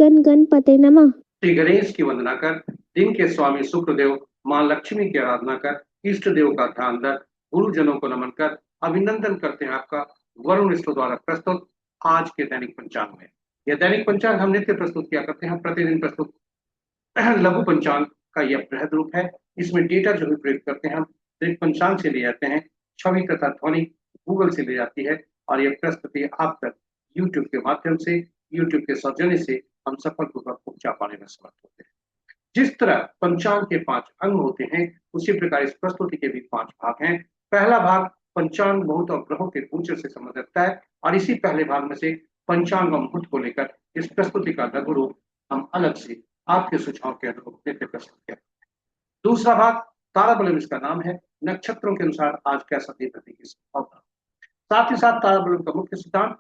गण गणपते नमः। श्री गणेश की वंदना कर, दिन के स्वामी शुक्रदेव मां लक्ष्मी की आराधना कर, इष्ट देव का ध्यान रख, गुरुजनों को नमन कर, अभिनंदन करते हैं आपका वरुण स्टो द्वारा प्रस्तुत आज के दैनिक पंचांग में। यह दैनिक पंचांग हम नित्य प्रस्तुत किया करते हैं, प्रतिदिन प्रस्तुत लघु पंचांग का यह बृहद रूप है। इसमें डेटा जो भी प्रयोग करते हैं हम सिर्फ पंचांग से ले जाते हैं, छवि तथा ध्वनि गूगल से ले जाती है और यह प्रस्तुति आप तक यूट्यूब के माध्यम से, यूट्यूब के सौजन्य से हम सफलपूर्वक पहुंचा पाने में समर्थ होते हैं। जिस तरह पंचांग के 5 अंग होते हैं, उसी प्रकार इस प्रस्तुति के भी 5 भाग हैं। पहला भाग पंचांग मुहूर्त और ग्रहों के गोचर से संबंध रखता है और इसी पहले भाग में से पंचांग और मुहूर्त को लेकर इस प्रस्तुति का लघु रूप हम अलग से आपके सुझाव के अनुरूप देते प्रस्तुत किया। दूसरा भाग ताराबलम, इसका नाम है, नक्षत्रों के अनुसार आज कैसा दिन रहने की संभावना। साथ ही साथ ताराबलम का मुख्य सिद्धांत,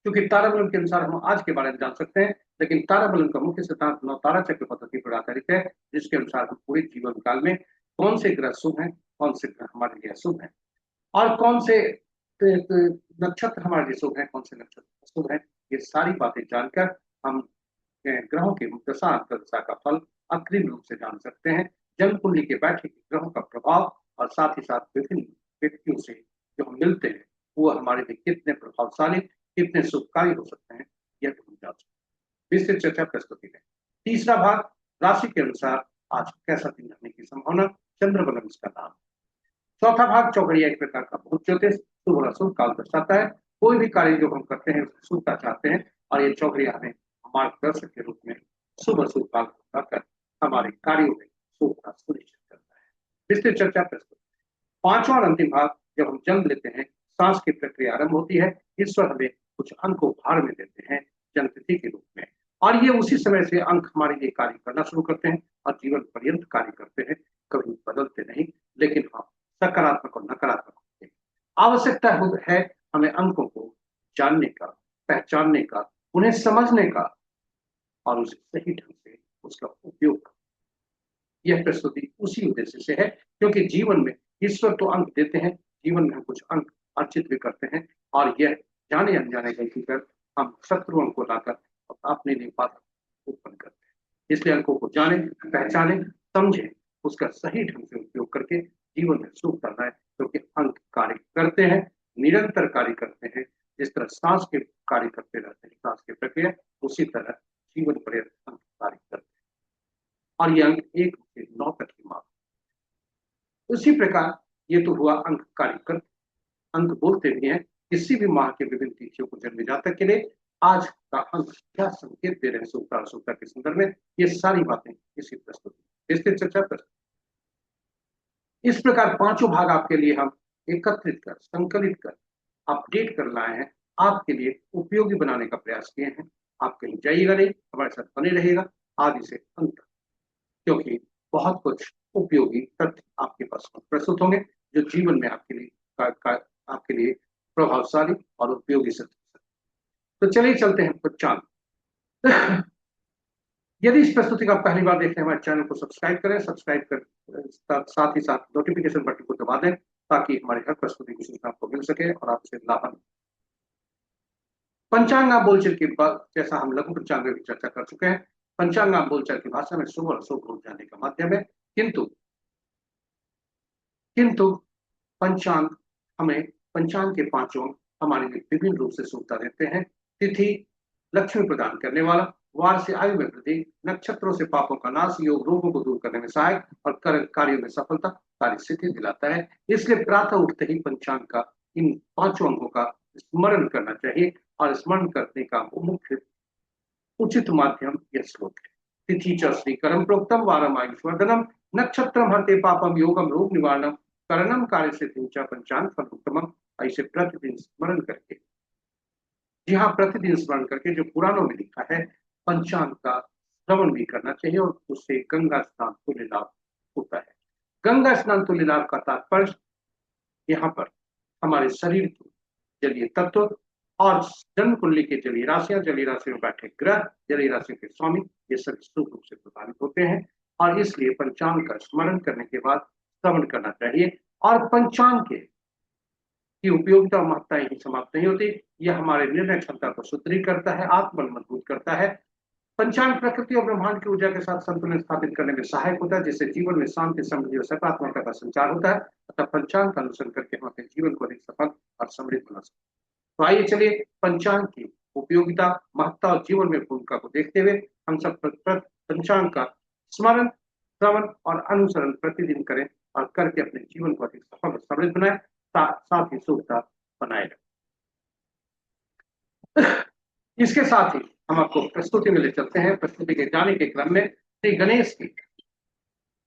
क्योंकि ताराबलम के अनुसार हम आज के बारे में जान सकते हैं, लेकिन ताराबलम का मुख्य सिद्धांत नौ तारा चक्र पद्धति पर आधारित है, जिसके अनुसार हम पूरे जीवन काल में कौन से ग्रह शुभ हैं, कौन से ग्रह हमारे लिए अशुभ हैं और कौन से नक्षत्र हमारे लिए शुभ हैं, कौन से नक्षत्र अशुभ हैं, ये सारी बातें जानकर हम ग्रहों के दशा अंतर्दशा का फल अग्रिम रूप से जान सकते हैं। जन्म कुंडली के बैठे ग्रहों का प्रभाव और साथ ही साथ विभिन्न व्यक्तियों से जो हम मिलते हैं वो हमारे लिए कितने प्रभावशाली, कितने शुभकारी हो सकते हैं, यह भी हम जान सकते हैं। विस्तृत चर्चा प्रस्तुति में तीसरा भाग राशि के अनुसार आज कैसा दिन रहने की संभावना, चंद्रबलम इसका नाम। चौथा भाग चौघड़िया, एक प्रकार का भूत ज्योतिष, शुभ और अशुभ काल दर्शाता है। कोई भी कार्य जो हम करते हैं उसमें शुभता चाहते हैं और ये चौघड़िया हमें मार्गदर्शक के रूप में शुभ अशुभ काल बताकर हमारे कार्यों में शुभता सुनिश्चित करता है। विस्तृत चर्चा प्रस्तुत। पांचवा और अंतिम भाग, जब हम जन्म लेते हैं सांस की प्रक्रिया आरंभ होती है, ईश्वर हमें कुछ अंक उपहार में देते हैं जन्म तिथि के रूप में और ये उसी समय से अंक हमारे लिए कार्य करना शुरू करते हैं और जीवन पर्यंत कार्य करते हैं, कभी बदलते नहीं, लेकिन हाँ सकारात्मक और नकारात्मक होते हैं। आवश्यकता है हमें अंकों को जानने का, पहचानने का, उन्हें समझने का और उसे सही ढंग से उसका उपयोग करना। यह प्रस्तुति उसी उद्देश्य से है क्योंकि जीवन में ईश्वर तो अंक देते हैं, जीवन में हम कुछ अंक अर्जित भी करते हैं और यह जाने अनजाने गलती कर हम शत्रुओं को लाकर अपने लिए बाधा उत्पन्न करते हैं। इसलिए अंकों को जाने, पहचाने, समझे, उसका सही ढंग से उपयोग करके जीवन में सुख करना है, क्योंकि अंक कार्य करते हैं, निरंतर कार्य करते हैं। जिस तरह सांस के कार्य करते रहते हैं, सांस की प्रक्रिया, उसी तरह जीवन पर्यंत अंक कार्य करते हैं और ये अंक 1 से 9 तक की माप। उसी प्रकार ये तो हुआ अंक कार्य कर, अंक बोलते भी हैं किसी भी माह के विभिन्न तिथियों को जन्म जातक के लिए आज का अंक क्या संकेत दे रहे हैं शुभता अशुभता के संदर्भ में, ये सारी बातें इसी प्रस्तुति इसकी चर्चा प्रस्तुत। इस प्रकार पांचों भाग आपके लिए हम एकत्रित कर, संकलित कर, अपडेट कर लाए हैं, आपके लिए उपयोगी बनाने का प्रयास किए हैं। आप कहीं जाइएगा नहीं, हमारे साथ बने रहेगा आदि से अंत तक, क्योंकि बहुत कुछ उपयोगी तथ्य आपके पास प्रस्तुत होंगे जो जीवन में आपके लिए आपके लिए प्रभावशाली और उपयोगी सिद्ध हो सकते। तो चलिए चलते हैं पंचांग। यदि इस प्रस्तुति का पहली बार देखते हैं, हमारे चैनल को सब्सक्राइब करें, सब्सक्राइब कर साथ ही साथ नोटिफिकेशन बटन को दबा दें ताकि हमारी हर प्रस्तुति की सूचना आपको मिल सके और आपसे लाभ। पंचांग बोलचाल की बात, जैसा हम लघु पंचांग में भी चर्चा कर चुके हैं, पंचांग बोलचाल की भाषा में शुभ और अशुभ हो जाने का माध्यम है, किंतु किंतु पंचांग हमें, पंचांग के 5 अंग हमारे लिए विभिन्न रूप से शुभता देते हैं। तिथि लक्ष्मी प्रदान करने वाला, वार से आयु में वृद्धि, नक्षत्रों से पापों का नाश, योग रोगों को दूर करने में सहायक और कार्यों में सफलता, कार्य सिद्धि दिलाता है। इसलिए प्रातः उठते ही पंचांग का इन 5 अंगों का स्मरण करना चाहिए और स्मरण करने का मुख्य उचित माध्यम यह श्लोक है। तिथि च श्रीकरम प्रोक्तम वारम आयुष्वर्धनम, नक्षत्रम हरते पापम, योगम रोग निवारणम, करणम कार्य सिद्धिं च पंचांग फल उत्तमम। ऐसे प्रतिदिन स्मरण करके, जी हाँ, प्रतिदिन स्मरण करके जो पुराणों में लिखा है पंचांग का श्रवण भी करना चाहिए और उससे गंगा स्नान तुल्य लाभ होता है। गंगा स्नान तुल्य लाभ का तात्पर्य यहाँ पर हमारे शरीर के जलीय तत्व और जन्म कुंडली के जलीय राशियां, जलीय राशि में बैठे ग्रह, जलीय राशि के स्वामी, ये सभी शुभ रूप से प्रभावित होते हैं और इसलिए पंचांग का स्मरण करने के बाद श्रवण करना चाहिए। और पंचांग की उपयोगिता और महत्ता यही समाप्त नहीं होती, यह हमारे निर्णय क्षमता को सुदृढ़ करता है, आत्मबल मजबूत करता है। पंचांग प्रकृति और ब्रह्मांड की ऊर्जा के साथ संतुलन स्थापित करने में सहायक होता है, जिससे जीवन में शांति, समृद्धि और सकारात्मकता का संचार होता है। अतः पंचांग का अनुसरण करके हम अपने जीवन को अधिक सफल और समृद्ध बना सकते हैं। तो आइए चलिए पंचांग की उपयोगिता, महत्ता और जीवन में भूमिका को देखते हुए हम सब पंचांग का स्मरण, श्रवण और अनुसरण प्रतिदिन करें और करके अपने जीवन को अधिक सफल और समृद्ध बनाए, साथ ही सुखता बनाए रखें। इसके साथ ही हम आपको प्रस्तुति में ले चलते हैं। प्रस्तुति के जाने के क्रम में श्री गणेश की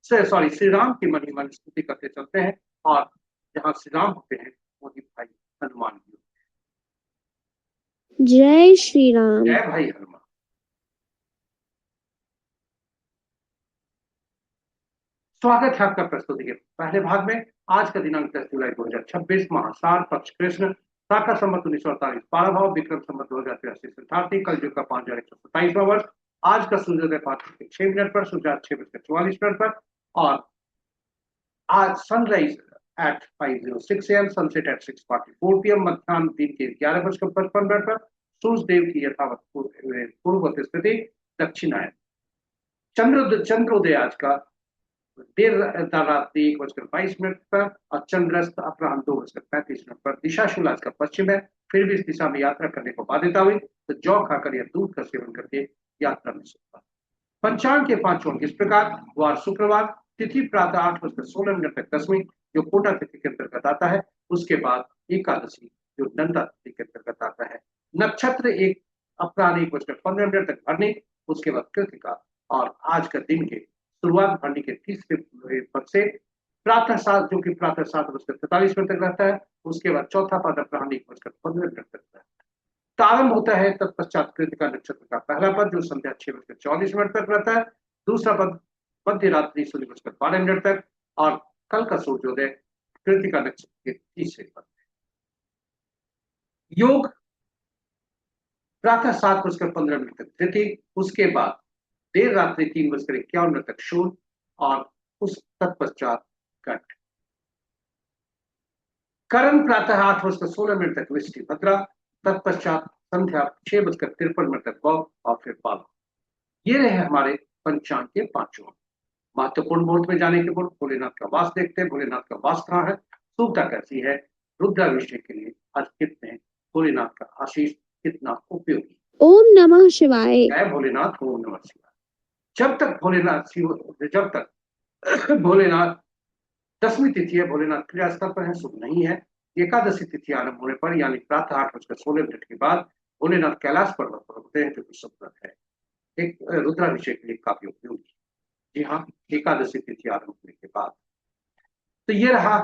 श्री राम की महिमा स्तुति करते चलते हैं, और जहाँ श्री राम होते हैं वही भाई हनुमान जी। जय श्री राम। जय भाई हनुमान। स्वागत है आपका प्रस्तुति के पहले भाग में। आज का दिनांक 10 जुलाई 2026, महासार पक्ष कृष्ण, शाका संवत 1948, 12 भाव, विक्रम संवत 2083 शताब्दी, कलयुग का 5127वां वर्ष। आज का सूर्योदय 5:06 पर, सूर्यास्त 6:44 पर, और आज sunrise at 5:06 AM, sunset at 6:44 PM, मध्याह्न दिन के 11:55 पर, सूर्य देव की यथावत पूर्ववत स्थिति दक्षिणायन। चंद्रोदय आज का देर रात्रि 1:22 पर, और चंद्रस्त अपराह्न 2:35 पर। दिशा शूल आज का पश्चिम है। फिर भी इस दिशा में यात्रा करने को बाध्यता हुई तो जौ खाकर या दूध का सेवन करके यात्रा में सुखा। पंचांग के 5 अंक इस प्रकार। वार शुक्रवार, तिथि प्रातः 8:16 तक दसवीं, जो कोटा तिथि के अंतर्गत आता है। उसके बाद एकादशी, जो दंता तिथि के अंतर्गत आता है। नक्षत्र एक अपराह्न 1:15 तक भरनी, उसके बाद कृतिका, और आज का दिन के शुरुआत भरनी के तीसरे पद से प्रातः 7, जो कि प्रातः 7:43 तक रहता है। उसके बाद चौथा पद अपराह्न 1:15 तक रहता है। प्रारंभ होता है तत्पश्चात कृतिका नक्षत्र का पहला पद, जो संध्या 6:44 तक रहता है। दूसरा पद मध्य रात्रि 0:12 तक, और कल का सूर्योदय कृतिका नक्षत्र के तीसरे पद। योग प्रातः 7:15 तक धृति, उसके बाद देर रात्रि 3:51 तक शूल, और उस तत्पश्चात कट। करण प्रातः 8:16 तक वृष्टि भद्रा, तत्पश्चात संध्या 6:53 तक बौ, और फिर पाल। ये रहे हमारे पंचांग के 5 महत्वपूर्ण मुहूर्त में जाने के पूर्व भोलेनाथ का वास देखते हैं। भोलेनाथ का वास कहाँ है, शुभता कैसी है, रुद्राभिषेक के लिए आज कितने भोलेनाथ का आशीष कितना उपयोगी। ओम नमः शिवाय। जय भोलेनाथ, ओम नमः शिवाय। जब तक भोलेनाथ दसवीं तिथि है, भोलेनाथ क्रियास्थल पर है, शुभ नहीं है। एकादशी तिथि आरंभ होने पर, यानी प्रातः 8:16 के बाद भोलेनाथ कैलाश पर्वत पर होते हैं, जो कि शुभ है। एक रुद्राभिषेक के लिए काफी उपयोगी। जी हाँ, एकादशी तिथि आरंभ होने के बाद। तो ये रहा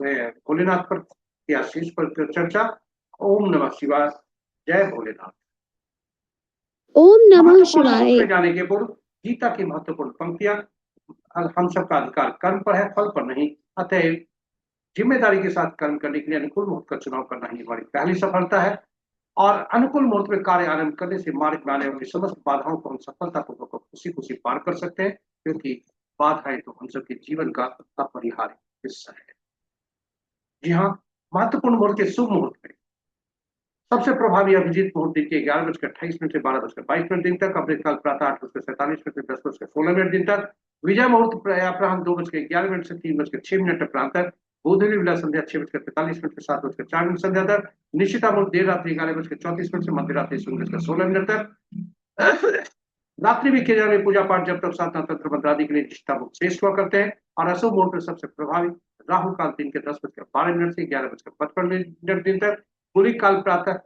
भोलेनाथ पर के आशीष पर चर्चा। ओम नमः शिवाय। जय भोलेनाथ। ओम नमः महत्वपूर्ण मुहूर्त शिवाय। में जाने के पूर्व गीता की महत्वपूर्ण पंक्तियां। हम सबका अधिकार कर्म पर है, फल पर नहीं। अतएव जिम्मेदारी के साथ कर्म करने के लिए अनुकूल मुहूर्त का चुनाव करना ही हमारी पहली सफलता है, और अनुकूल मुहूर्त में कार्य आरंभ करने से मार्ग में आने वाली समस्त बाधाओं को हम सफलतापूर्वक खुशी खुशी पार कर सकते हैं, क्योंकि बाधाएं तो हम सबके जीवन का अपरिहार्य हिस्सा है। जी हाँ, महत्वपूर्ण मुहूर्त के शुभ मुहूर्त में सबसे प्रभावी अभिजीत मुहूर्त दिन के 11:28 से 12:22 दिन तक, अमृतकाल प्रातः 8:47 से 10:16 दिन तक, विजय मुहूर्त अपराह्न 2:11 से 3:06 अपराह्न तक, गोधूली विला संध्या 6:45 से 7:04 संध्या तक, निश्चिता मुहूर्त देर रात्रि 11:34 से मध्य रात्रि 0:16 तक। रात्रि भी किए जाने पूजा पाठ जब तक साधना तंत्र मंत्र आदि के लिए निष्ठा मुक्त श्रेष्ठ हुआ करते हैं। और अशुभ मुहूर्त सबसे प्रभावी राहु काल दिन के 10:12 से 11:55 दिन तक, गुली काल प्रातः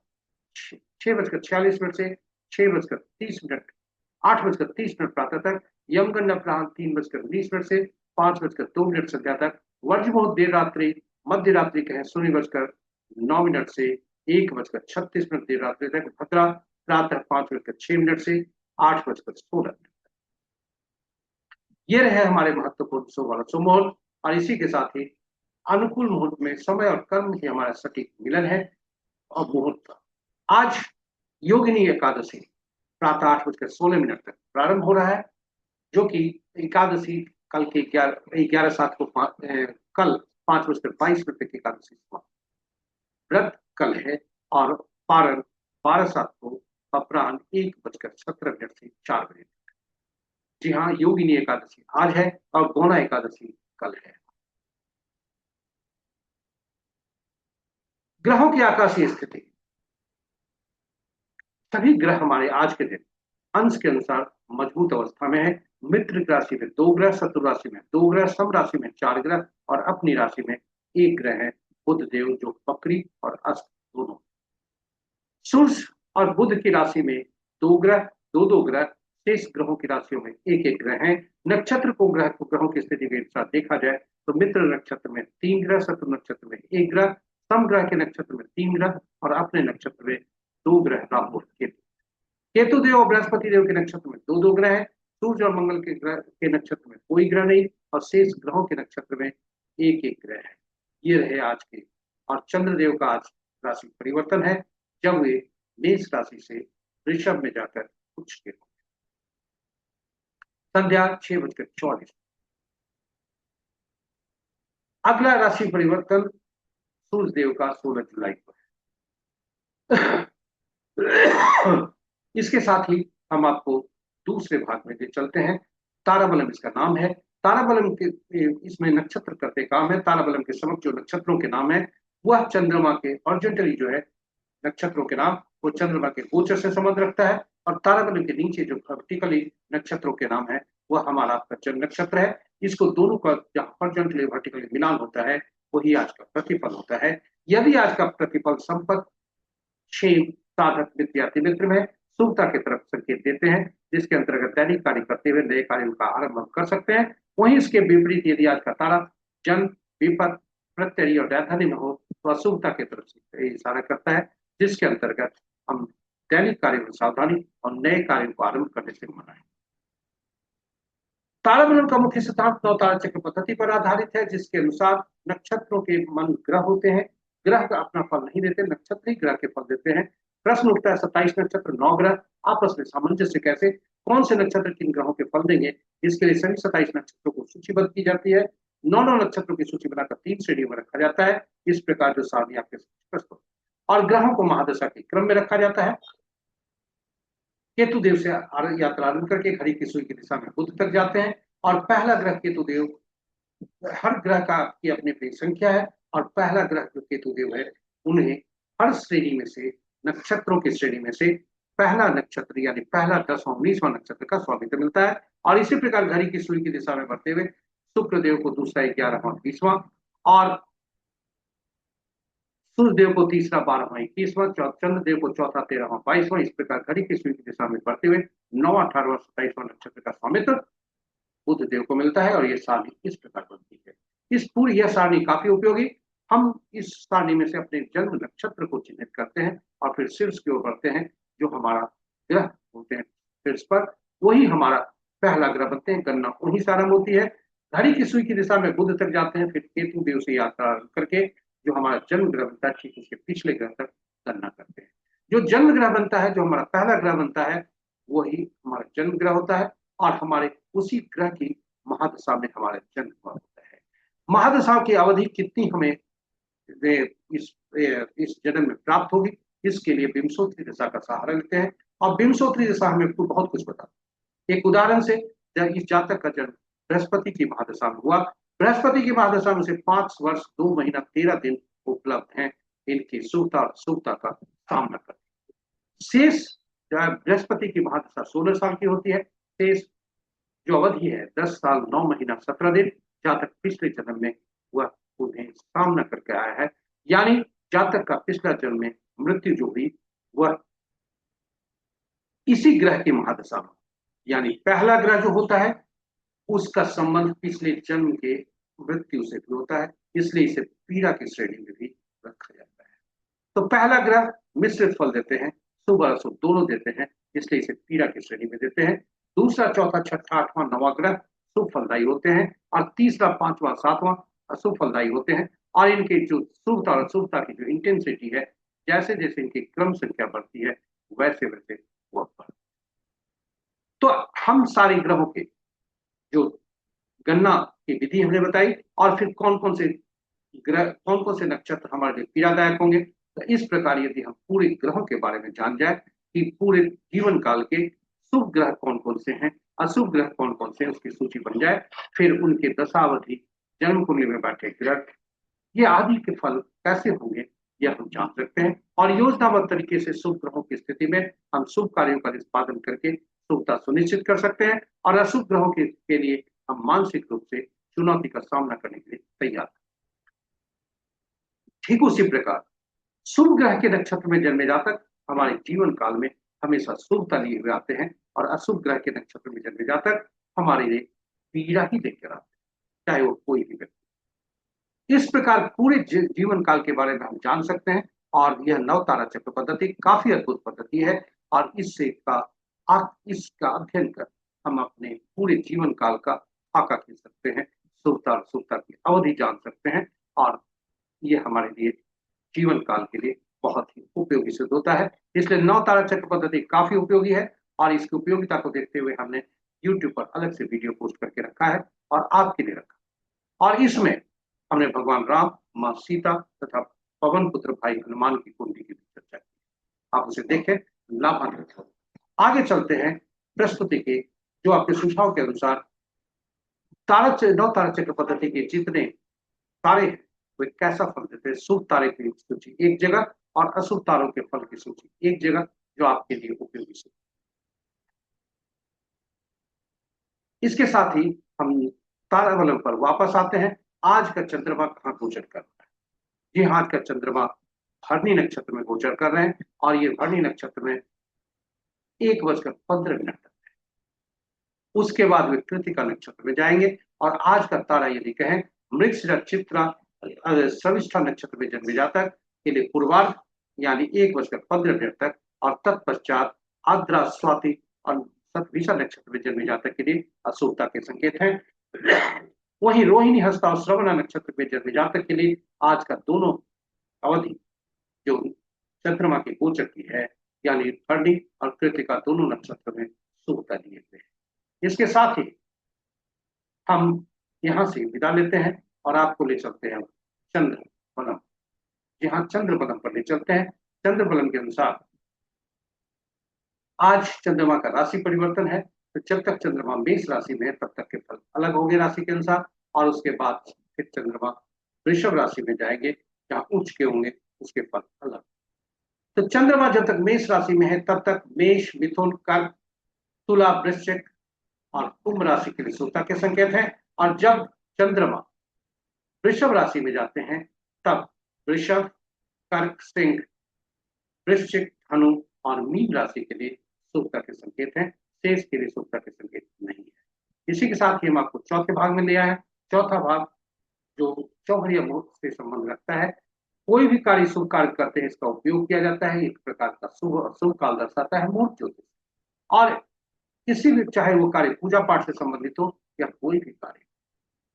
6:46 से 6:30, 8:30 प्रातः तक, यमगंड अपराह्न 3:19 से 5:02 संध्या तक, वर्ज मुहूर्त देर रात्रि मध्य रात्रि कहें 0:09 से 1:36 देर रात्रि तक, भद्रा प्रातः 5:06 से 8:16। ये रहे हमारे महत्वपूर्ण शुभ वाला शुभ मुहूर्त। और इसी के साथ ही अनुकूल मुहूर्त में समय और कर्म ही हमारा सटीक मिलन है। और मुहूर्त आज योगिनी एकादशी प्रातः 8:16 तक प्रारंभ हो रहा है, जो कि एकादशी कल के 11/7 को कल 5:22 तक एकादशी व्रत कल है, और पारण 12/7 को अपराह्न 1:17 से 4 बजे। जी हाँ, योगिनी एकादशी आज है और गौना एकादशी कल है। ग्रहों की आकाशीय स्थिति। सभी ग्रह हमारे आज के दिन अंश के अनुसार मजबूत अवस्था में है। मित्र राशि में 2 ग्रह, शत्रु राशि में 2 ग्रह, सम राशि में 4 ग्रह और अपनी राशि में 1 ग्रह है, बुध देव, जो बकरी और अस्त दोनों। सूर्य और बुध की राशि में 2 ग्रह, दो ग्रह, शेष ग्रहों की राशियों में एक एक ग्रह हैं। नक्षत्र को ग्रहों की स्थिति के अनुसार देखा जाए तो मित्र नक्षत्र में 3 ग्रह, शत्रु नक्षत्र में 1 ग्रह, सम ग्रह के नक्षत्र में 3 ग्रह और अपने नक्षत्र में 2 ग्रह राहु और केतु। केतु देव और बृहस्पति देव के नक्षत्र में दो ग्रह हैं। सूर्य और मंगल के ग्रह के नक्षत्र में कोई ग्रह नहीं और शेष ग्रहों के नक्षत्र में एक एक ग्रह है। ये रहे आज के। और चंद्रदेव का आज राशि परिवर्तन है, जब वे मेष राशि से वृषभ में जाकर उच्च के संध्या 6:44। अगला राशि परिवर्तन सूर्य देव का 16 जुलाई को है। इसके साथ ही हम आपको दूसरे भाग में ले चलते हैं। ताराबलम इसका नाम है। ताराबलम के इसमें नक्षत्र करते काम है। ताराबलम के समक्ष जो नक्षत्रों के नाम है वह चंद्रमा के हॉरिजॉन्टली जो है नक्षत्रों के नाम वो चंद्रमा के गोचर से संबंध रखता है और ताराबलम के नीचे जो वर्टिकली नक्षत्रों के नाम है वह हमारा आपका जन्म नक्षत्र है। इसको दोनों का जहाँ हॉरिजॉन्टली वर्टिकली मिलान होता है वही आज का प्रतिफल होता है। यदि आज का प्रतिफल संपत्ति, क्षेम, साधक, विद्यार्थी मित्र में शुभता की तरफ संकेत देते हैं, जिसके अंतर्गत दैनिक कार्य करते हुए नए कार्यों का आरंभ हम कर सकते हैं। वहीं इसके विपरीत यदि आज का तारा जन्म, विपद, प्रत्यय और राजधानी में हो तो अशुभता की तरफ से इशारा करता है, जिसके अंतर्गत हम दैनिक कार्यों में सावधानी और नए कार्यों को आरंभ करने से मनाएं। तारामंडल का मुख्य सिद्धांत नौ तारा चक्र पद्धति पर आधारित है, जिसके अनुसार नक्षत्रों के मन ग्रह होते हैं। ग्रह का अपना फल नहीं देते, नक्षत्र ही ग्रह के फल देते हैं। प्रश्न उठता है 27 नक्षत्र 9 ग्रह आपस में सामंजस्य कैसे, कौन से नक्षत्र किन ग्रहों के फल देंगे। इसके लिए सभी 27 नक्षत्रों को सूचीबद्ध की जाती है। 9 नक्षत्रों की सूची बनाकर 3 श्रेणियों में रखा जाता है। इस प्रकार जो सारणी आपके प्रस्तुत और ग्रहों को महादशा के क्रम में रखा जाता है। केतु देव से यात्रा आरंभ करके घड़ी की सुई की दिशा में बुध तक जाते हैं और पहला ग्रह केतु देव, हर ग्रह का की अपनी अपनी संख्या है और पहला ग्रह जो केतु देव है उन्हें हर श्रेणी में से, नक्षत्रों की श्रेणी में से पहला नक्षत्र यानी पहला 10वां 19वां नक्षत्र का स्वामित्व मिलता है। और इसी प्रकार घड़ी की सुई की दिशा में बढ़ते हुए शुक्र देव को दूसरा 11वां 20वां और सूर्य देव को तीसरा 12वां 21वां, चंद्र देव को चौथा 13वां 22वां। इस प्रकार घड़ी की सुई की दिशा में बढ़ते हुए 9वां 18वां 27वां नक्षत्र का स्वामित्व बुध देव को मिलता है और यह सारणी इस प्रकार बनती है। इस पूरी यह सारणी काफी उपयोगी। हम इस सारणी में से अपने जन्म नक्षत्र को चिन्हित करते हैं और फिर शीर्ष की ओर बढ़ते हैं। जो हमारा ग्रह होते हैं शीर्ष पर वही हमारा पहला ग्रह बनते हैं। गणना वही से आरंभ होती है। घड़ी की सुई की दिशा में बुध तक जाते हैं, फिर केतु देव से यात्रा करके जो हमारा जन्म ग्रह बनता है ठीक उसके पिछले ग्रह तक गणना करते हैं। जो जन्म ग्रह बनता है, जो हमारा पहला ग्रह बनता है, वही हमारा जन्म ग्रह होता है और हमारे उसी ग्रह की महादशा में हमारा जन्म हुआ होता है। महादशा की अवधि कितनी हमें इस जन्म में प्राप्त होगी, इसके लिए विंशोत्तरी दशा का सहारा लेते हैं और विंशोत्तरी दशा हमें बहुत कुछ बताती है। एक उदाहरण से, जब इस जातक का जन्म बृहस्पति की महादशा में हुआ, बृहस्पति की महादशा में से 5 वर्ष 2 महीना 13 दिन उपलब्ध हैं इनकी शुभता और शुभता का सामना करते। शेष बृहस्पति की महादशा 16 साल की होती है। शेष जो अवधि है 10 साल 9 महीना 17 दिन, जातक पिछले जन्म में वह उन्हें सामना करके आया है। यानी जातक का पिछला जन्म में मृत्यु जो हुई वह इसी ग्रह की महादशा में, यानी पहला ग्रह जो होता है उसका संबंध पिछले जन्म के मृत्यु से भी होता है, इसलिए इसे पीड़ा की श्रेणी में भी रखा जाता है। तो पहला ग्रह मिश्रित फल देते हैं, शुभ और अशुभ दोनों देते हैं, इसलिए इसे पीड़ा की श्रेणी में देते हैं। दूसरा, चौथा, छठा, 8वां 9वां ग्रह शुभ फलदायी होते हैं और तीसरा, 5वां 7वां अशुभ फलदायी होते हैं। और इनके जो शुभता और अशुभता की जो इंटेंसिटी है, जैसे जैसे इनकी क्रम संख्या बढ़ती है वैसे वैसे वह बढ़ती है। तो हम सारे ग्रहों के जो गणना की विधि हमने बताई और फिर कौन कौन से ग्रह, कौन कौन से नक्षत्र हमारे लिए पीड़ादायक होंगे, तो इस प्रकार यदि हम पूरे ग्रहों के बारे में जान जाए कि पूरे जीवन काल के शुभ ग्रह कौन कौन से हैं, अशुभ ग्रह कौन कौन से हैं, उसकी सूची बन जाए, फिर उनके दशावधि, जन्म कुंडली में बैठे ग्रह, ये आदि के फल कैसे होंगे यह हम जान सकते हैं। और योजनाबद्ध तरीके से शुभ ग्रहों की स्थिति में हम शुभ कार्यों का निष्पादन करके शुभता सुनिश्चित कर सकते हैं, और अशुभ ग्रहों के लिए हम मानसिक रूप से चुनौती का सामना करने के लिए तैयार हैं। ठीक उसी प्रकार शुभ ग्रह के नक्षत्र में जन्मे जातक हमारे जीवन काल में हमेशा शुभता लिए हुए आते हैं, और अशुभ ग्रह के नक्षत्र में जन्मे जातक हमारे लिए पीड़ा ही लेकर आते हैं, चाहे वो कोई भी व्यक्ति। इस प्रकार पूरे जीवन काल के बारे में हम जान सकते हैं, और यह नव तारा चक्र पद्धति काफी अद्भुत पद्धति है, और इसका अध्ययन कर हम अपने पूरे जीवन काल का फाका खींच सकते हैं, शुभता और अशुभता की अवधि जान सकते हैं, और ये हमारे लिए जीवन काल के लिए बहुत ही उपयोगी सिद्ध होता है। इसलिए नव तारा चक्र पद्धति काफी उपयोगी है, और इसकी उपयोगिता को देखते हुए हमने YouTube पर अलग से वीडियो पोस्ट करके रखा है और आपके लिए रखा। और इसमें हमने भगवान राम, माँ सीता तथा पवन पुत्र भाई हनुमान की कुंडली की चर्चा की, आप उसे देखें, लाभान्वित हो। आगे चलते हैं प्रस्तुति के, जो आपके सुझाव के अनुसार नव तारा चक्र पद्धति के जितने तारे हैं वे कैसा फल देते हैं। शुभ तारे की सूची एक जगह और अशुभ तारों के फल की सूची एक जगह, जो आपके लिए उपयोगी है। इसके साथ ही हम ताराबलम पर वापस आते हैं। आज का चंद्रमा कहाँ गोचर कर रहा है? जी हाँ, आज का चंद्रमा भरणी नक्षत्र में गोचर कर रहे हैं, और ये भरणी नक्षत्र में 1:15 तक है। उसके बाद वे कृतिका नक्षत्र में जाएंगे, और आज का तारा यदि कहें मृगशिरा चित्रा शर्मिष्ठा नक्षत्र में जन्मे जातक के लिए पूर्वार्ध यानी 1:15 तक, और तत्पश्चात आद्रा स्वाति और शतभिषा नक्षत्र में जन्मे जातक के लिए अशुभता के संकेत हैं। वहीं रोहिणी, हस्ता और श्रवणा नक्षत्र में जन्मे जातक के लिए आज का दोनों अवधि जो चंद्रमा के गोचर की है, यानी भरणी और कृतिका दोनों नक्षत्र में शुभता लिए हुए हैं। इसके साथ ही हम यहाँ से विदा लेते हैं और आपको ले चलते हैं चंद्र बलम। जहाँ चंद्र बलम पर ले चलते हैं। चंद्र बलम के अनुसार आज चंद्रमा का राशि परिवर्तन है, तो जब तक चंद्रमा मेष राशि में है तब तक के फल अलग होंगे राशि के अनुसार, और उसके बाद फिर चंद्रमा वृषभ राशि में जाएंगे जहाँ उच्च के होंगे, उसके फल अलग। तो चंद्रमा जब तक मेष राशि में है तब तक मेष, मिथुन, कर्क, तुला, वृश्चिक और कुंभ राशि के लिए शुभता के संकेत हैं, और जब चंद्रमा वृषभ राशि में जाते हैं तब वृषभ, कर्क, सिंह, वृश्चिक, धनु और मीन राशि के लिए शुभता के संकेत हैं। शेष के लिए शुभता के संकेत नहीं है। इसी के साथ ही हम आपको चौथे भाग में ले आए हैं। चौथा भाग जो चौघड़िया मुहूर्त से संबंध रखता है। कोई भी कार्य शुभ कार्य करते हैं इसका उपयोग किया जाता है। एक प्रकार का शुभ और शुभ काल दर्शाता है मुहूर्त ज्योतिष, और किसी भी, चाहे वो कार्य पूजा पाठ से संबंधित हो या कोई भी कार्य,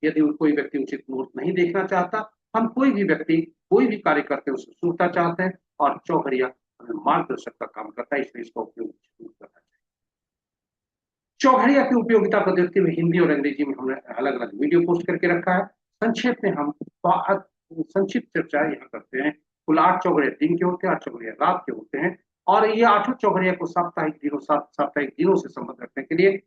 यदि कोई व्यक्ति उचित मुहूर्त नहीं देखना चाहता, हम कोई भी व्यक्ति कोई भी कार्य करते हैं उसमें शुभता चाहते हैं, और चौघड़िया हमें मार्गदर्शक का काम करता है, इसलिए इसका उपयोग करना चाहिए। चौघड़िया की उपयोगिता को देखते हुए हिंदी और अंग्रेजी में हमने अलग अलग वीडियो पोस्ट करके रखा है। संक्षेप में हम संक्षिप्त चर्चा यहाँ करते हैं। कुल 8 चौघड़िया दिन के होते हैं, 8 चौघड़िया रात के होते हैं, और ये 8 चौघड़िया को साप्ताहिक दिनों से संबंध रखने के लिए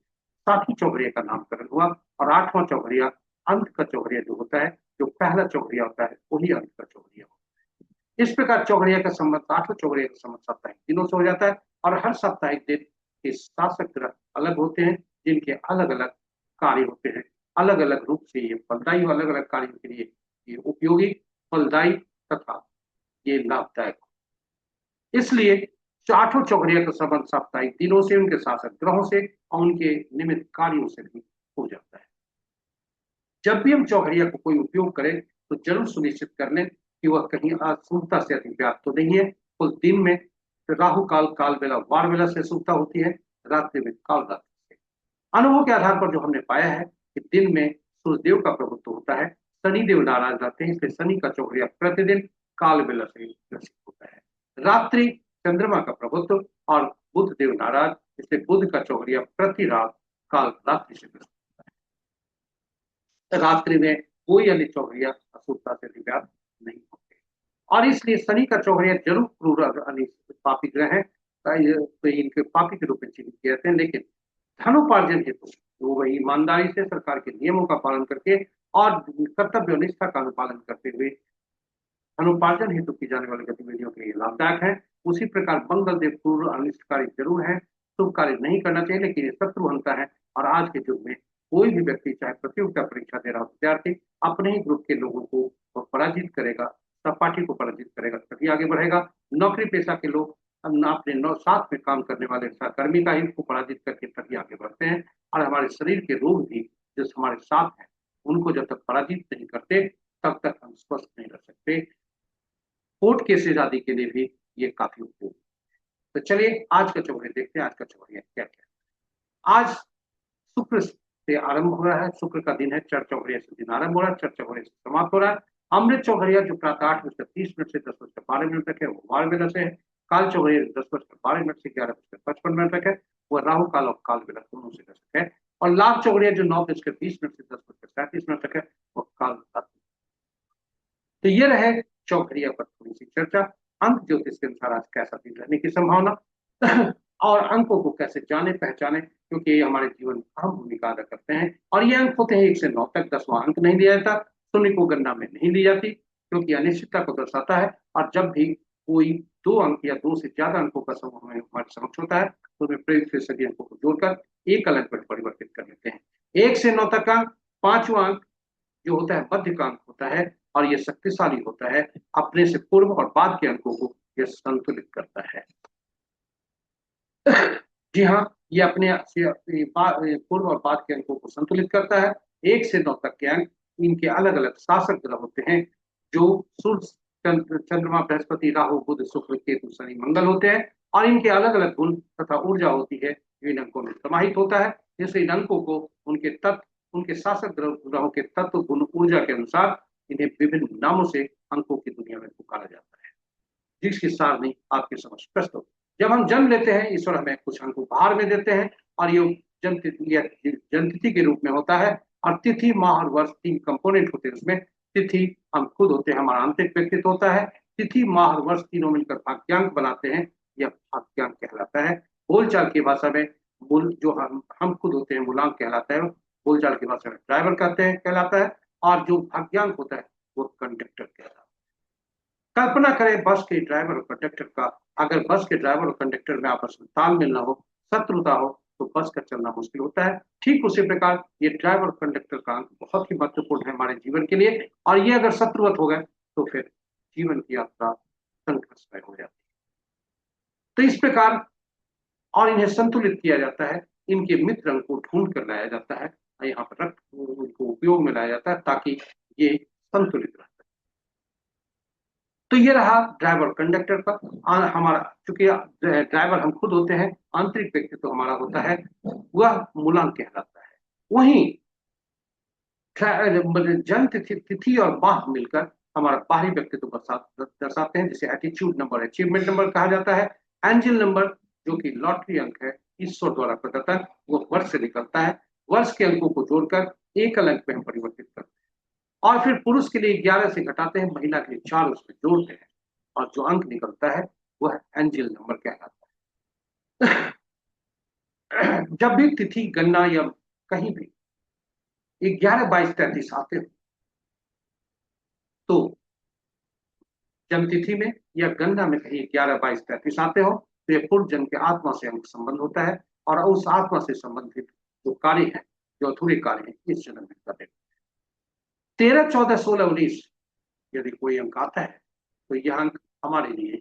7 चौघड़िया का नामकरण हुआ, और 8वां चौघड़िया अंत का चौघड़िया जो होता है, जो पहला चौघड़िया होता है वही अंत का चौघड़िया होता है। इस प्रकार चौघड़िया का संबंध 8 चौघड़िया का संबंध साप्ताहिक दिनों से हो जाता है, और हर साप्ताहिक दिन के शासक ग्रह अलग होते हैं, जिनके अलग अलग कार्य होते हैं। अलग अलग रूप से ये फलदायी और अलग अलग कार्यों के लिए ये उपयोगी, फलदायी तथा ये लाभदायक। इसलिए 8 चौघड़िया का संबंध साप्ताहिक दिनों से, उनके शासक ग्रहों से और उनके निमित्त कार्यों से भी हो जाता है। जब भी हम चौघड़िया को कोई उपयोग करें तो जरूर सुनिश्चित कर लें कि वह कहीं अशुभता से अधिव्याप्त तो नहीं है। कुल दिन में राहु काल, काल बेला, वार बेला से शुभता होती है, रात्रि में काल रात्रि से। अनुभव के आधार पर जो हमने पाया है कि दिन में सूर्यदेव का प्रभुत्व होता है, शनिदेव नाराज रहते हैं, इसलिए शनि का चौघड़िया प्रतिदिन काल बेला से ग्रसित होता है। रात्रि चंद्रमा का प्रभुत्व और बुध देव नाराज, इसलिए बुध का चौघड़िया प्रति रात काल रात्रि से ग्रसित होता है। रात्रि में कोई अन्य चौघड़िया अशुभता से अधिव्याप्त नहीं होते। और इसलिए शनि का चौघड़िया जरूर क्रूर पापी ग्रह है, तो इनके पापी के रूप में चिन्हित किए जाते हैं। लेकिन धनोपार्जन हेतु वो वही ईमानदारी से सरकार के नियमों का पालन करके और कर्तव्य निष्ठा का अनुपालन करते हुए धनोपार्जन हेतु की जाने वाली गतिविधियों के लिए लाभदायक है। उसी प्रकार मंगल देव क्रूर अनिष्टकारी जरूर है, शुभ कार्य नहीं करना चाहिए, लेकिन ये शत्रु बनता है। और आज के युग में कोई भी व्यक्ति चाहे प्रतियोगिता परीक्षा दे रहा हो विद्यार्थी अपने ही ग्रुप के लोगों को पराजित करेगा, सहपाठी को पराजित करेगा तभी आगे बढ़ेगा। नौकरी पेशा के लोग अपने साथ में काम करने वाले सहकर्मी का ही को पराजित करके तभी आगे बढ़ते हैं। और हमारे शरीर के रोग भी जो हमारे साथ हैं उनको जब तक पराजित नहीं करते तब तक हम स्वस्थ नहीं रह सकते। कोर्ट केसेज आदि के लिए भी ये काफी उपयोगी। तो चलिए आज का चौघड़िया देखते हैं, आज का चौघड़िया क्या क्या। आज शुक्र से आरंभ हो रहा है, शुक्र का दिन है, चर चौघड़िया से दिन आरंभ हो रहा है, चर चौघड़िया से समाप्त हो रहा है। अमृत चौघड़िया जो प्रातः 8:30 से 10:12 तक है वो वार से है। काल चौघड़िया 10:12 से 11:55 तक है, वह राहु काल और काल विलय दोनों से दशक है। और लाभ चौघड़िया जो 9:20 से 10:37 तक है वह काल। तो ये रहे चौघड़िया पर थोड़ी सी चर्चा। अंक ज्योतिष के अनुसार आज कैसा दिन रहने की संभावना और अंकों को कैसे जाने पहचाने, क्योंकि ये हमारे जीवन में अहम भूमिका अदा करते हैं। और ये अंक होते हैं 1 से 9 तक। 10वां अंक नहीं दिया जाता, शून्य को गणना में नहीं ली जाती क्योंकि अनिश्चितता को दर्शाता है। और जब भी कोई 2 अंक या 2 से ज्यादा अंकों का समूह हमारे समक्ष होता है तो हमें प्रेरित हुए सभी अंकों को जोड़कर एक अंक में परिवर्तित कर लेते हैं। 1 से 9 तक का 5वां अंक जो होता है मध्य का अंक होता है और ये शक्तिशाली होता है। अपने से पूर्व और बाद के अंकों को यह संतुलित करता है। जी हाँ, ये अपने पूर्व और बाद के अंकों को संतुलित करता है। 1 से 9 तक के अंक इनके अलग अलग शासक ग्रह होते हैं जो सूर्य, चंद्रमा, बृहस्पति, राहु, बुध, शुक्र, केतु, शनि, मंगल होते हैं। और इनके अलग अलग गुण तथा ऊर्जा होती है जो इन अंकों में समाहित होता है। जिससे इन अंकों को उनके तत्व, उनके शासक ग्रहों के तत्व, गुण, ऊर्जा के अनुसार इन्हें विभिन्न नामों से अंकों की दुनिया में पुकारा जाता है, जिसकी सारणी आपके समझ प्रस्तुत। जब हम जन्म लेते हैं ईश्वर हमें कुछ अंक उपहार में देते हैं और ये जन्मतिथि के रूप में होता है। और तिथि, माह और वर्ष 3 कंपोनेंट होते हैं उसमें। तिथि हम खुद होते हैं, हमारा आंतरिक व्यक्तित्व होता है। तिथि, माह और वर्ष तीनों मिलकर भाग्यांक बनाते हैं, यह भाग्यांक कहलाता है। बोलचाल की भाषा में मूल जो हम खुद होते हैं मूलांक कहलाता है, बोलचाल की भाषा में ड्राइवर कहते हैं कहलाता है। और जो भाग्यांक होता है वो कंडक्टर कहलाता है। कल्पना करें बस के ड्राइवर और कंडक्टर का। अगर बस के ड्राइवर और कंडक्टर में आपस में तालमेल ना हो, शत्रुता हो, तो बस का चलना मुश्किल होता है। ठीक उसी प्रकार ये ड्राइवर और कंडक्टर का अंक बहुत ही महत्वपूर्ण है हमारे जीवन के लिए। और ये अगर शत्रुवत हो गए तो फिर जीवन की यात्रा संघर्षमय हो जाती है। तो इस प्रकार और इन्हें संतुलित किया जाता है। इनके मित्र अंक को ढूंढ कर लाया जाता है, यहाँ पर रख उनको उपयोग में लाया जाता है ताकि ये संतुलित रहे। तो ये रहा ड्राइवर कंडक्टर का। हमारा चूंकि ड्राइवर हम खुद होते हैं, आंतरिक व्यक्तित्व हमारा होता है, वह मूलांक कहलाता है। वहीं जन्म तिथि और माह मिलकर हमारा बाहरी व्यक्तित्व दर्शाते हैं, जिसे एटीट्यूड नंबर, अचीवमेंट नंबर कहा जाता है। एंजल नंबर जो कि लॉटरी अंक है, ईश्वर द्वारा प्रदत्त, वो वर्ष से निकलता है। वर्ष के अंकों को जोड़कर एक अंक में हम परिवर्तित करते हैं। और फिर पुरुष के लिए 11 से घटाते हैं, महिला के लिए 4 उसमें जोड़ते हैं और जो अंक निकलता है वह एंजल नंबर कहलाता है। जब भी तिथि, गणना या कहीं भी 11, 22, 33 आते हो तो जन्म तिथि में या गणना में कहीं 11, 22, 33 आते हो तो यह पूर्व जन्म के आत्मा से अंक संबंध होता है। और उस आत्मा से संबंधित जो कार्य है, जो अधूरे कार्य है, इस जन्म में करते हैं। 13, 14, 16, 19 यदि कोई अंक आता है तो यह अंक हमारे लिए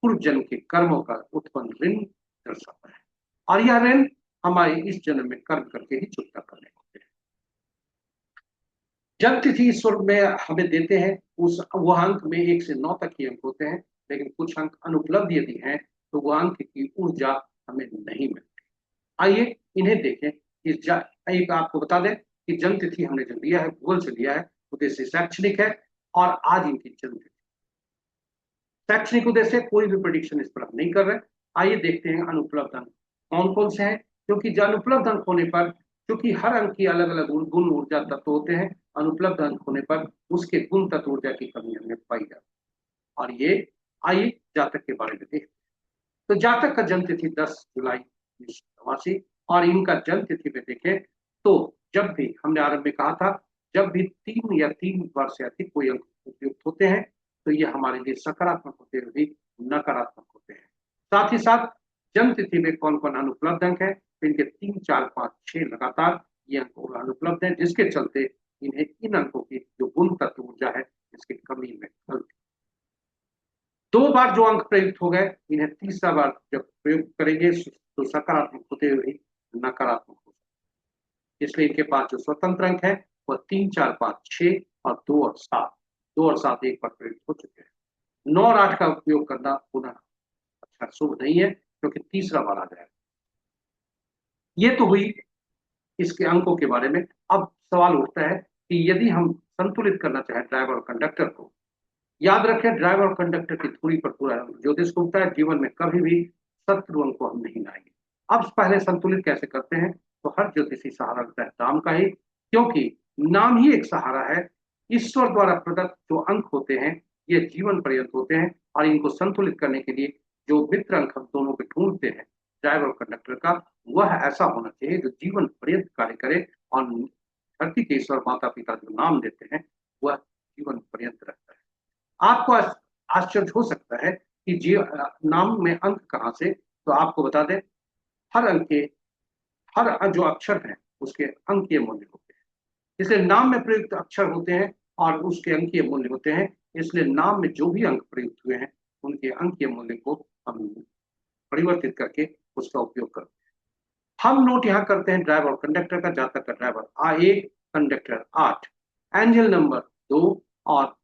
पूर्व जन्म के कर्मों का उत्पन्न ऋण दर्शाता है। और यह ऋण हमारे इस जन्म में कर्म करके ही चुकता करने होते हैं। जब तिथि ईश्वर में हमें देते हैं उस वह अंक में 1 से 9 तक ही अंक होते हैं, लेकिन कुछ अंक अनुपलब्ध यदि हैं तो वह अंक की ऊर्जा हमें नहीं मिलती। आइए इन्हें देखें। एक आपको बता दें कि जन्म तिथि हमने जो लिया है, भूगोल से लिया है, उद्देश्य शैक्षणिक है और आज इनकी जन्म तिथि। शैक्षणिक उद्देश्य कोई भी प्रेडिक्शन इस पर हम नहीं कर रहे। आइए देखते हैं अनुपलब्ध अंक कौन कौन से हैं। क्योंकि जो अनुपलब्ध अंक होने पर, क्योंकि हर अंक की अलग अलग गुण, ऊर्जा, तत्व होते हैं, अनुपलब्ध अंक होने पर उसके गुण, तत्व, ऊर्जा की कमी हमें पाई जाती है। और ये आइए जातक के बारे में देखते हैं। तो जातक का जन्म तिथि 10 जुलाई 1989 और इनका जन्म तिथि में देखें तो जब भी हमने आरंभ में कहा था, जब भी 3 से अधिक कोई अंक उपयुक्त होते हैं तो ये हमारे लिए सकारात्मक होते हुए भी नकारात्मक होते हैं। साथ ही साथ जन्म तिथि में कौन कौन अनुपलब्ध अंक है, तो इनके 3, 4, 5, 6 लगातार ये अंक अनुपलब्ध है, जिसके चलते इन्हें इन अंकों की जो गुण तत्व ऊर्जा है इसकी कमी में खलती। 2 बार जो अंक प्रयुक्त हो गए, इन्हें तीसरा बार जब प्रयोग करेंगे तो सकारात्मक होते हुए नकारात्मक हो सकते, इसलिए इनके पास जो स्वतंत्र अंक है वह 3, 4, 5, 6 और 2 और 7, 2 और 7 एक बार प्रयुक्त हो चुके हैं। 9 और 8 का उपयोग करना पुनः अच्छा शुभ नहीं है, क्योंकि तीसरा बार आ जाएगा। ये तो हुई इसके अंकों के बारे में। अब सवाल उठता है कि यदि हम संतुलित करना चाहें ड्राइवर और कंडक्टर को, याद रखें ड्राइवर और कंडक्टर की धुरी पर पूरा ज्योतिष उगता है, जीवन में कभी भी शत्रु अंक को हम नहीं लाएंगे। अब पहले संतुलित कैसे करते हैं, तो हर ज्योतिषी सहारा लेता है नाम का ही, क्योंकि नाम ही एक सहारा है। ईश्वर द्वारा प्रदत्त जो अंक होते हैं ये जीवन पर्यंत होते हैं, और इनको संतुलित करने के लिए जो मित्र अंक हम दोनों को ढूंढते हैं ड्राइवर और कंडक्टर का, वह ऐसा होना चाहिए जो जीवन पर्यंत कार्य करे, और धरती के ईश्वर माता पिता जो नाम देते हैं वह जीवन पर्यंत रहता है। आपको आश्चर्य हो सकता है कि नाम में अंक कहां से, तो आपको बता दें हर अंक के हर जो अक्षर है उसके अंकीय मूल्य होते हैं, इसलिए नाम में प्रयुक्त अक्षर होते हैं और उसके अंकीय मूल्य होते हैं, इसलिए नाम में जो भी अंक प्रयुक्त हुए हैं उनके अंकीय मूल्य को हम परिवर्तित करके उसका उपयोग करते हैं। हम नोट यहाँ करते हैं ड्राइवर और कंडक्टर का, जातक का ड्राइवर 1, कंडक्टर 8, एंजल नंबर 2 और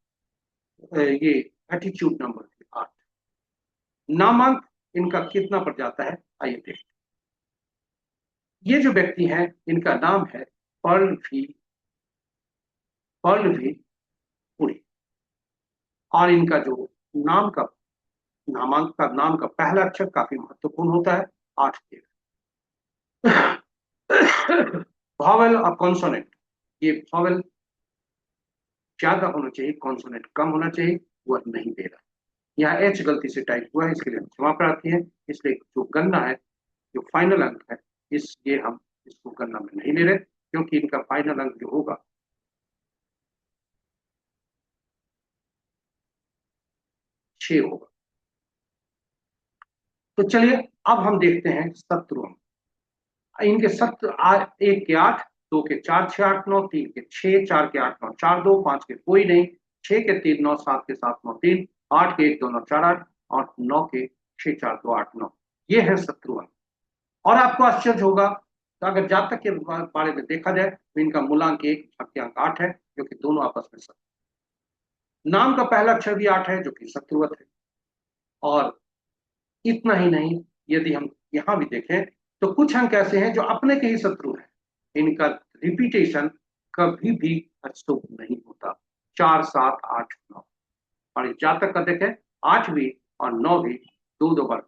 ये एटीट्यूड नंबर 8। नामांक इनका कितना पड़ जाता है, आइए देखते हैं। ये जो व्यक्ति हैं इनका नाम है पर्ल भी पुरी, और इनका जो नामांक का नाम का पहला अक्षर काफी महत्वपूर्ण होता है, 8 के वॉवेल और कॉन्सोनेंट, ये वॉवेल ज्यादा होना चाहिए, कॉन्सोनेंट कम होना चाहिए, वह नहीं दे रहा। यहाँ एच गलती से टाइप हुआ है, इसके लिए क्षमा प्रार्थी है। इसलिए जो गणना है, जो फाइनल अंक है, ये हम इसको गणना में नहीं ले रहे, क्योंकि इनका फाइनल अंक जो होगा 6 होगा। तो चलिए अब हम देखते हैं शत्रु अंक। इनके शत्रु 1 के 8, 2 के 4, 6, 8, 9, 3 के 6, 4 के 8, 9, 4, 2, 5 के कोई नहीं, 6 के 3, 9, 7 के 7, 9, 3, 8 के 1, 2, 9, 4, 8 और 9 के 6, 4, 2, 8, 9, ये है शत्रु अंक। और आपको आश्चर्य होगा तो अगर जातक के बारे में देखा जाए तो इनका मूलांक 1, भाग्यांक 8 है, जो कि दोनों आपस में शत्रु। नाम का पहला अक्षर भी 8 है, जो कि शत्रुवत है। और इतना ही नहीं, यदि हम यहां भी देखें तो कुछ अंक ऐसे हैं जो अपने के ही शत्रु हैं, इनका रिपीटेशन कभी भी अशुभ नहीं होता। 4, 7, 8, 9, और इस जातक का देखें 8 भी और 9 भी 2 बार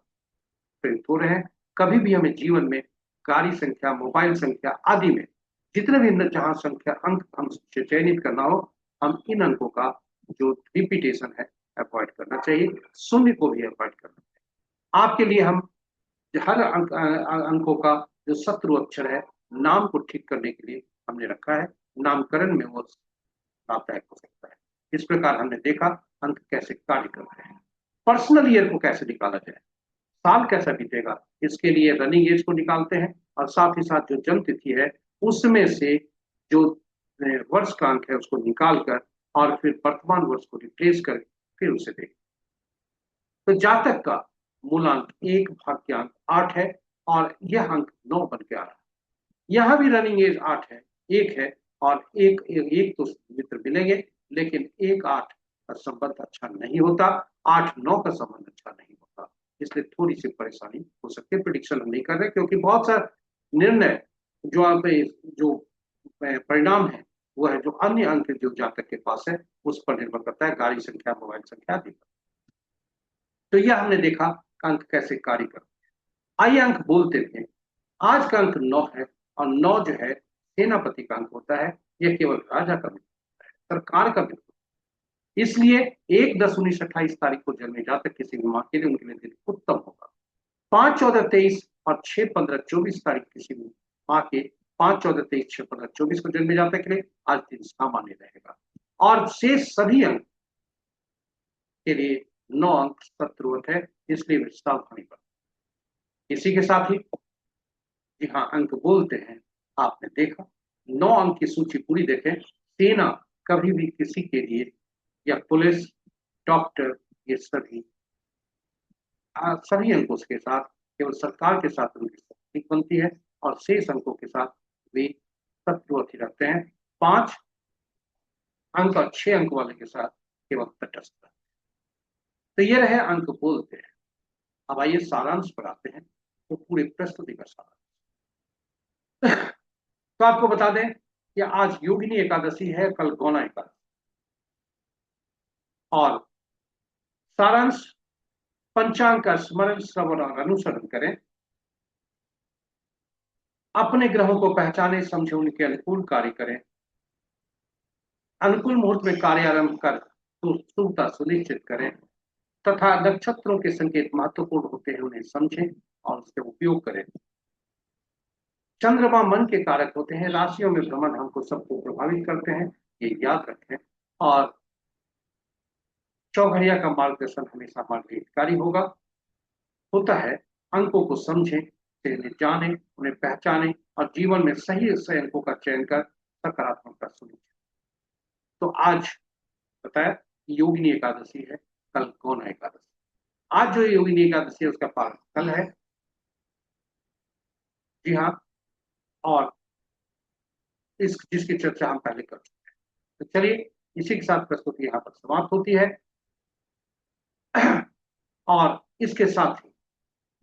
प्रयुक्त हो रहे हैं। कभी भी हमें जीवन में गाड़ी संख्या, मोबाइल संख्या आदि में जितने भी जहां संख्या अंक हम चयनित करना हो, हम इन अंकों का जो रिपीटेशन है अवॉइड करना चाहिए, शून्य को भी अवॉइड करना चाहिए। आपके लिए हम हर अंकों का जो शत्रु अक्षर है नाम को ठीक करने के लिए हमने रखा है, नामकरण में वो लाभदायक हो सकता है। इस प्रकार हमने देखा अंक कैसे कार्य करते हैं। पर्सनल ईयर को कैसे निकाला जाए, साल कैसा बीतेगा, इसके लिए रनिंग एज को निकालते हैं, और साथ ही साथ जो जन्म तिथि है उसमें से जो वर्ष का अंक है उसको निकाल कर और फिर वर्तमान वर्ष को रिप्लेस कर फिर उसे देखें। तो जातक का मूलांक 1, भाग्यांक 8 है, और यह अंक 9 बन के आ रहा है। यहाँ भी रनिंग एज 8 है, 1 है, और एक तो मित्र मिलेंगे, लेकिन 1, 8 का संबंध अच्छा नहीं होता, 8, 9 का संबंध अच्छा नहीं होता, इसलिए थोड़ी सी परेशानी हो सकती है। प्रिडिक्शन हम नहीं कर रहे, क्योंकि बहुत सा निर्णय जो आप जो परिणाम है वो है जो अन्य अंक जो जातक के पास है उस पर निर्भर करता है, गाड़ी संख्या, मोबाइल संख्या आदि पर। तो यह हमने देखा अंक कैसे कार्य करते हैं। आइए अंक बोलते हैं। आज का अंक 9 है, और 9 जो है सेनापति का अंक होता है। यह केवल राजा का मित्र होता है, सरकार का मित्र। इसलिए 1/10/1928 को जन्मे जातक किसी भी माँ के लिए उनके लिए दिन उत्तम होगा। 5/14/23 और 6/15/24 किसी भी माँ के 5/14/23 6/15/24 को जन्मे जातक के लिए आज दिन सामान्य रहेगा। और शेष सभी अंक के लिए 9 अंक शत्रुवत है, इसलिए वे सावधानी बरतें। इसी के साथ ही जी हाँ, अंक बोलते हैं। आपने देखा 9 अंक की सूची पूरी देखें। सेना कभी भी किसी के लिए या पुलिस, डॉक्टर, ये सभी अंकों के साथ केवल सरकार के साथ उनकी ठीक बनती है और शेष अंकों के साथ वे शत्रुवत ही रखते हैं। 5 अंक और 6 अंक वाले के साथ केवल तटस्थ। तो ये रहे अंक बोलते हैं। अब आइए सारांश पर आते हैं। तो पूरे प्रस्तुति का सारांश तो आपको बता दें कि आज योगिनी एकादशी है, कल गौना एकादशी। और सारांश, पंचांग का स्मरण, श्रवण और अनुसरण करें। अपने ग्रहों को पहचाने, समझे, उनके अनुकूल कार्य करें। अनुकूल मुहूर्त में कार्य आरंभ कर शुभता सुनिश्चित करें तथा नक्षत्रों के संकेत महत्वपूर्ण होते हैं, उन्हें समझें और उसके उपयोग करें। चंद्रमा मन के कारक होते हैं, राशियों में भ्रमण हमको सबको प्रभावित करते हैं, ये याद रखें। और चौघड़िया का मार्गदर्शन हमेशा हमारे हितकारी होता है। अंकों को समझें, इन्हें जानें, उन्हें पहचानें और जीवन में सही सही अंकों का चयन कर सकारात्मकता सुनिश्चित। तो आज बताया योगिनी एकादशी है, कल गौना एकादशी। आज जो योगिनी एकादशी है उसका पारण कल है। जी हाँ। और इस जिसकी चर्चा हम पहले कर चुके हैं। तो चलिए इसी के साथ प्रस्तुति यहाँ पर समाप्त होती है। और इसके साथ ही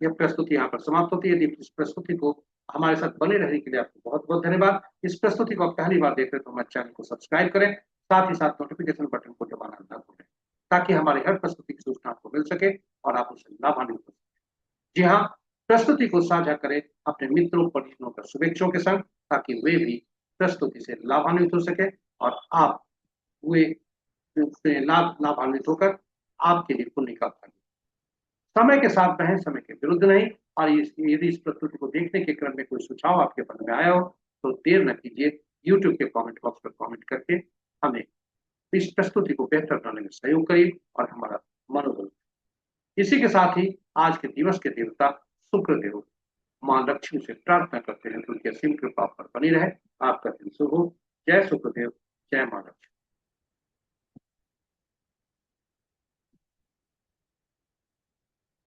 यह प्रस्तुति यहाँ पर समाप्त होती है। यदि इस प्रस्तुति को हमारे साथ बने रहने के लिए आपको बहुत बहुत धन्यवाद। इस प्रस्तुति को आप पहली बार देख रहे हैं तो हमारे चैनल को सब्सक्राइब करें, साथ ही साथ नोटिफिकेशन बटन को दबाना न भूलें, ताकि हमारे हर प्रस्तुति की सूचना आपको मिल सके और आप उससे लाभान्वित हो सके। जी हाँ, प्रस्तुति को साझा करें अपने मित्रों, परिजनों और शुभेच्छुओं के संग, ताकि वे भी प्रस्तुति से लाभान्वित हो सके और आप वे लाभान्वित होकर आपके लिए पुण्य का फल। समय के साथ रहें, समय के विरुद्ध नहीं। और यदि इस प्रस्तुति को देखने के क्रम में कोई सुझाव आपके मन में आया हो तो देर न कीजिए, यूट्यूब के कमेंट बॉक्स पर कमेंट करके हमें इस प्रस्तुति को बेहतर बनाने में सहयोग करिए और हमारा मनोबल। इसी के साथ ही आज के दिवस के देवता शुक्रदेव मां लक्ष्मी से प्रार्थना करते हैं कि उनकी असीम कृपा पर बनी रहे। आपका दिन शुभ हो। जय शुक्रदेव, जय मां लक्ष्मी।